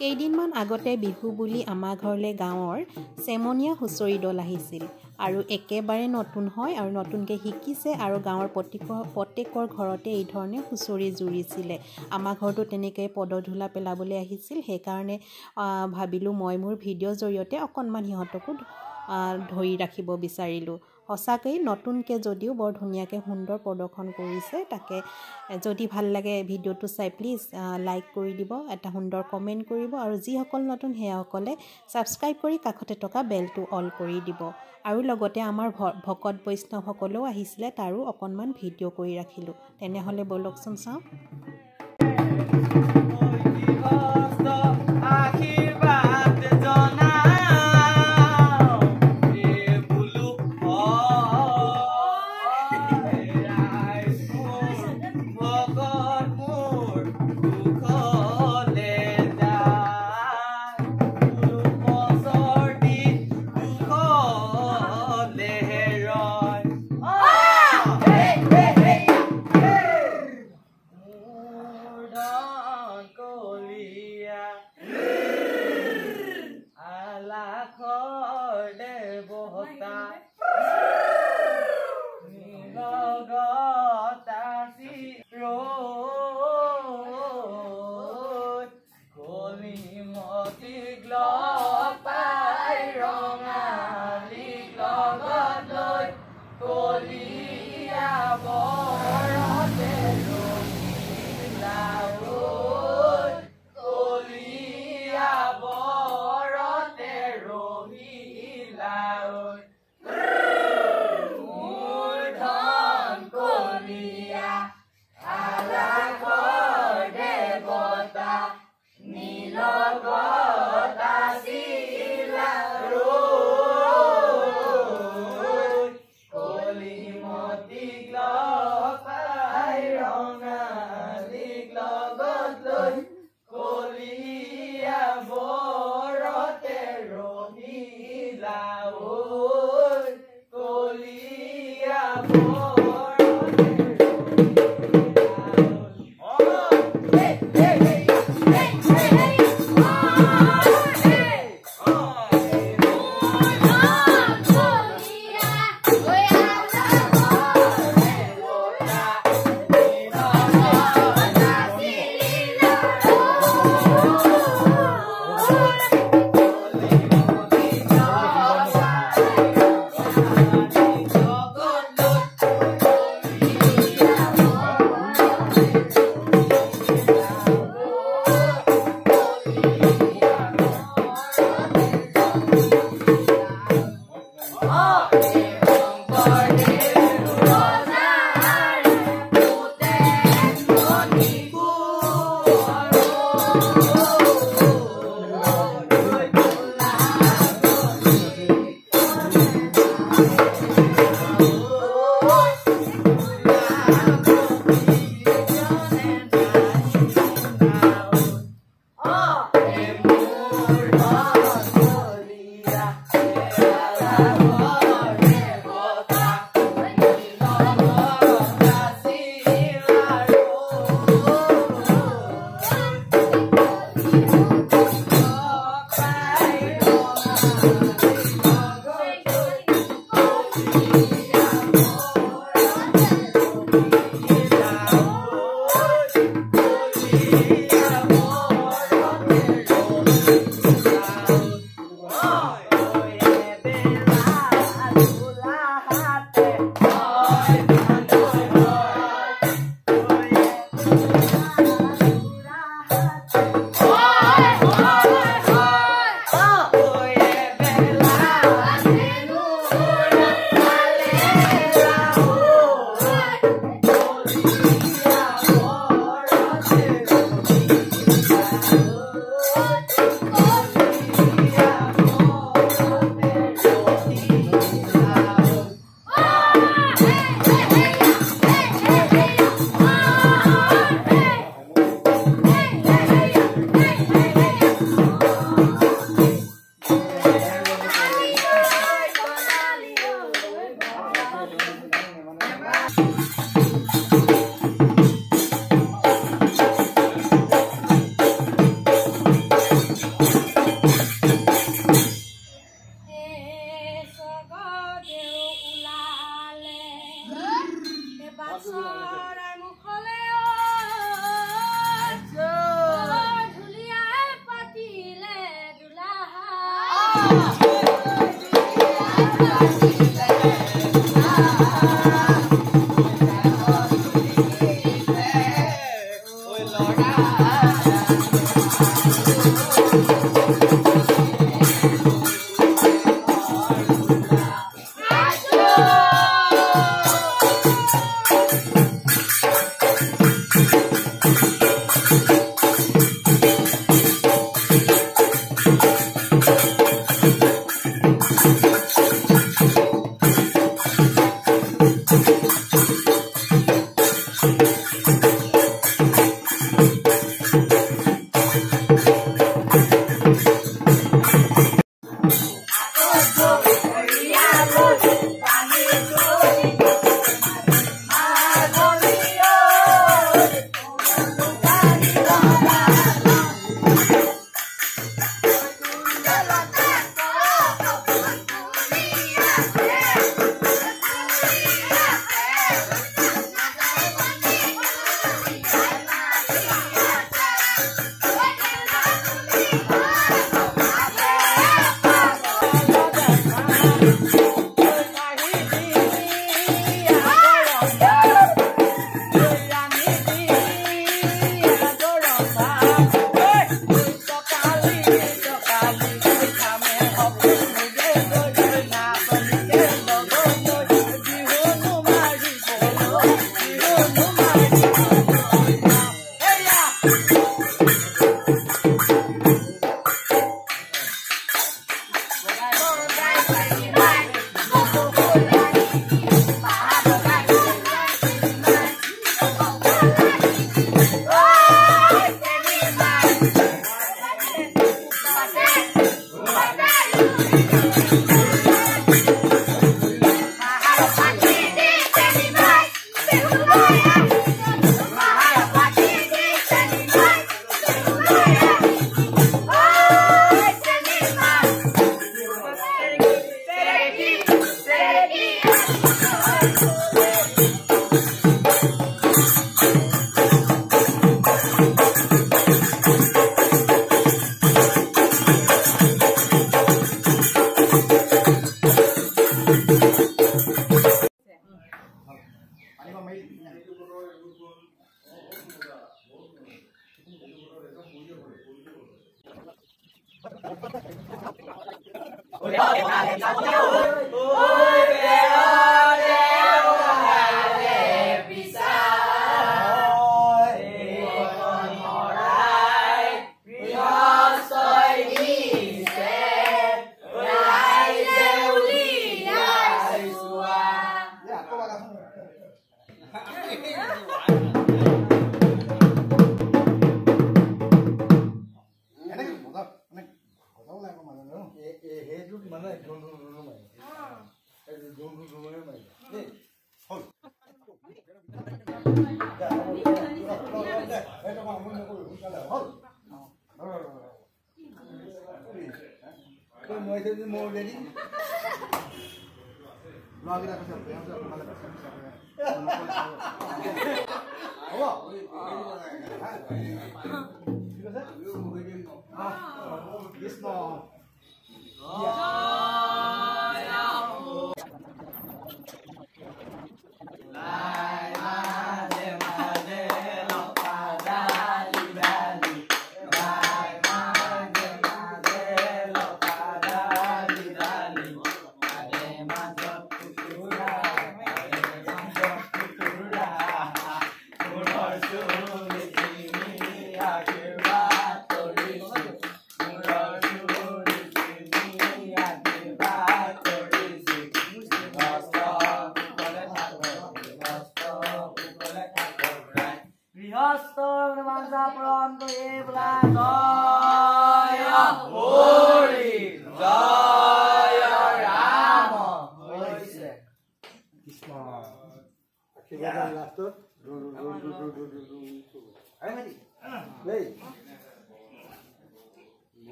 কেইদিনমান আগতে বিহু বুলি আমাৰ ঘৰলৈ গাঁৱৰ চেমনীয়া হুঁচৰি দল আহিছিল আৰু একেবাৰে নতুন হয় আৰু নতুনকৈ শিকিছে আৰু গাঁৱৰ প্ৰত্যেকৰ ঘৰতে এই ধৰণে হুঁচৰি জুৰিছিলে। আমাৰ ঘৰতো তেনেকৈ পদধূলা পেলাবলৈ আহিছিল, সেইকাৰণে ভাবিলোঁ মই মোৰ ভিডিঅ'ৰ জৰিয়তে অকণমান সিহঁতকো ধৰি ৰাখিব বিচাৰিলোঁ। সঁচাকৈ নতুনকৈ যদিও বৰ ধুনীয়াকৈ সুন্দৰ প্ৰদৰ্শন কৰিছে। তাকে যদি ভাল লাগে ভিডিঅ'টো চাই প্লিজ লাইক কৰি দিব, এটা সুন্দৰ কমেণ্ট কৰিব আৰু যিসকল নতুন সেয়াসকলে ছাবস্ক্ৰাইব কৰি কাষতে থকা বেলটো অল কৰি দিব। আৰু লগতে আমাৰ ভকত বৈষ্ণৱসকলেও আহিছিলে, তাৰো অকণমান ভিডিঅ' কৰি ৰাখিলোঁ। তেনেহ'লে ব'লকচোন চাওঁ।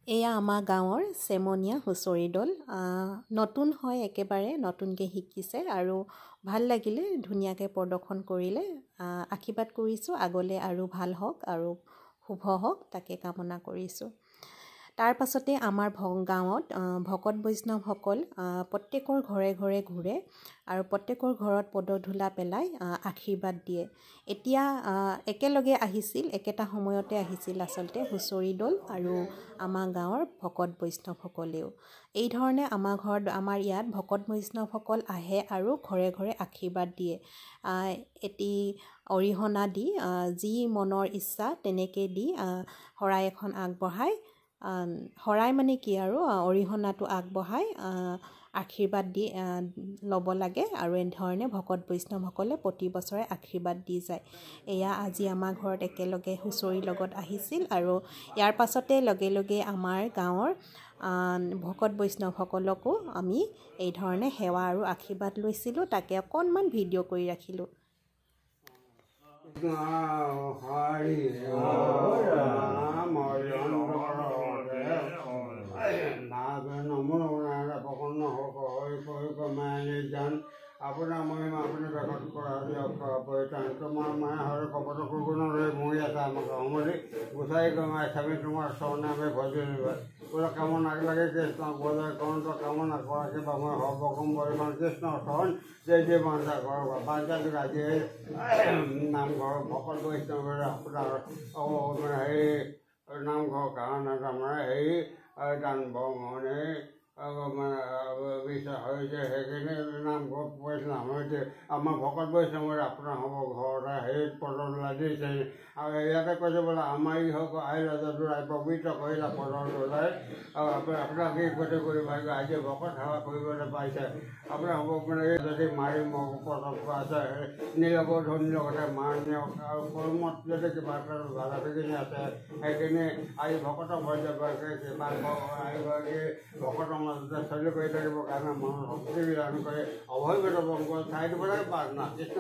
এয়া আমাৰ গাঁৱৰ চেমনীয়া হুঁচৰি দল নতুন হয় একেবাৰে নতুনকৈ শিকিছে আৰু ভাল লাগিলে ধুনীয়াকৈ প্ৰদৰ্শন কৰিলে আশীৰ্বাদ কৰিছোঁ আগলৈ আৰু ভাল হওক আৰু শুভ হওক তাকে কামনা কৰিছোঁ তাৰ পাছতে আমাৰ গাঁৱত ভকত বৈষ্ণৱসকল প্ৰত্যেকৰ ঘৰে ঘৰে ঘূৰে আৰু প্ৰত্যেকৰ ঘৰত পদধূলা পেলাই আশীৰ্বাদ দিয়ে এতিয়া একেলগে আহিছিল একেটা সময়তে আহিছিল আচলতে হুঁচৰি দল আৰু আমাৰ গাঁৱৰ ভকত বৈষ্ণৱসকলেও এই ধৰণে আমাৰ ইয়াত ভকত বৈষ্ণৱসকল আহে আৰু ঘৰে ঘৰে আশীৰ্বাদ দিয়ে এটি অৰিহণা দি যি মনৰ ইচ্ছা তেনেকৈ দি শৰাই এখন আগবঢ়াই শৰাই মানে কি আৰু অৰিহণাটো আগবঢ়াই আশীৰ্বাদ দি ল'ব লাগে আৰু এনেধৰণে ভকত বৈষ্ণৱসকলে প্ৰতি বছৰে আশীৰ্বাদ দি যায় এয়া আজি আমাৰ ঘৰত একেলগে হুঁচৰিৰ লগত আহিছিল আৰু ইয়াৰ পাছতে লগে লগে আমাৰ গাঁৱৰ ভকত বৈষ্ণৱসকলকো আমি এই ধৰণে সেৱা আৰু আশীৰ্বাদ লৈছিলোঁ তাকে অকণমান ভিডিঅ' কৰি ৰাখিলোঁ আপোনাৰ মহিমা আপুনি বেগত কৰা দিয়ক পৰিত্ৰাণ তোমাৰ মায়ে হৰে কপট কুগুণৰে মৰি আছে আমাক সমৰি গোসাই গমাই স্বামী তোমাৰ চৰণে আমি ভজি পুৰা কামনা লাগে কৃষ্ণ বজাই কন্ত কামনা কৰা কিবা মই সৰ্বকম পৰিমাণ কৃষ্ণ চৰণ যে যে বাঞ্ছা ঘৰ বাঞ্ছাটো আজি নামঘৰ ভকত বৈষ্ণৱৰে আপোনাৰ মানে হেৰি নামঘৰ কাৰণে তাৰমানে হেৰি দান মানে বিশ্বাস হৈছে সেইখিনি নামঘৰ বৈষ্ণৱ হৈছে আমাৰ ভকত বৈষ্ণৱৰে আপোনাৰ হ'ব ঘৰতে সেই পদধূলা দিছে আৰু ইয়াতে কৈছে বোলে আমাৰ ই হওক আই ৰজাদুৰাই পবিত্ৰ কৰিলা পদধূলাই আৰু আপোনাক এই গতি কৰিব আজি ভকত সেৱা কৰিবলৈ পাইছে আপোনাৰ হ'ব মানে যদি মাৰি মোক পদক আছে নীলক ধনী লগতে মাৰ নিয়ক আৰু কৰ্মত যদি কিবা এটা বাধাখিনি আছে সেইখিনি আজি ভকতক ভয় কিবা ভকতৰ মাজতে চলি কৰি থাকিবৰ কাৰণে মনৰ শক্তি বিধান কৰি অভয়গত বংগ ঠাই দিব লাগে প্ৰাৰ্থনা কৃষ্ণ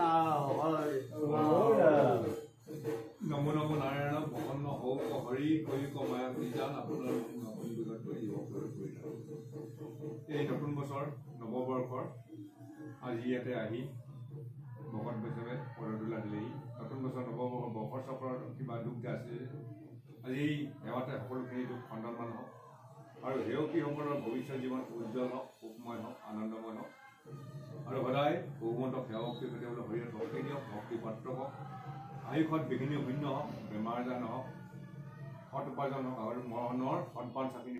নমো নমো নাৰায়ণ ভগন্ন হৌক হৰি কৈক মায়া নিজান আপোনাৰ এই নতুন বছৰ নৱবৰ্ষৰ আজি ইয়াতে আহি ভকত বৈষ্ণৱে পদধূলা দিলেহি নতুন বছৰ নৱবৰ্ষ বৰ্ষৰ চক্ৰৰ কিবা দুখ আছে আজি সেৱাতে সকলোখিনি দুখ খণ্ডনমান হওক আৰু সেৱকীসকলৰ ভৱিষ্যত জীৱন উজ্জ্বল হওক সুখময় হওক আনন্দময় হওক আৰু সদায় ভগৱন্তক সেৱক কৰিবলৈ শৰীৰত শক্তি দিয়ক ভক্তি পাত্ৰ হওক আয়ুষত বিঘিনি শূন্য হওক, বেমাৰ আজাৰ নহওক, সৎ উপাৰ্জন হওক আৰু মৰণৰ সন্মান চাপিনি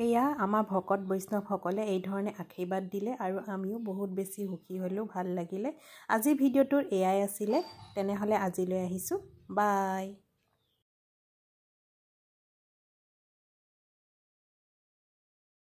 এয়া আমাৰ ভকত বৈষ্ণৱসকলে এই ধৰণে আশীৰ্বাদ দিলে আৰু আমিও বহুত বেছি সুখী হ'লোঁ, ভাল লাগিলে। আজি ভিডিঅ'টোৰ এয়াই আছিলে। তেনেহ'লে আজিলৈ আহিছোঁ, বাই।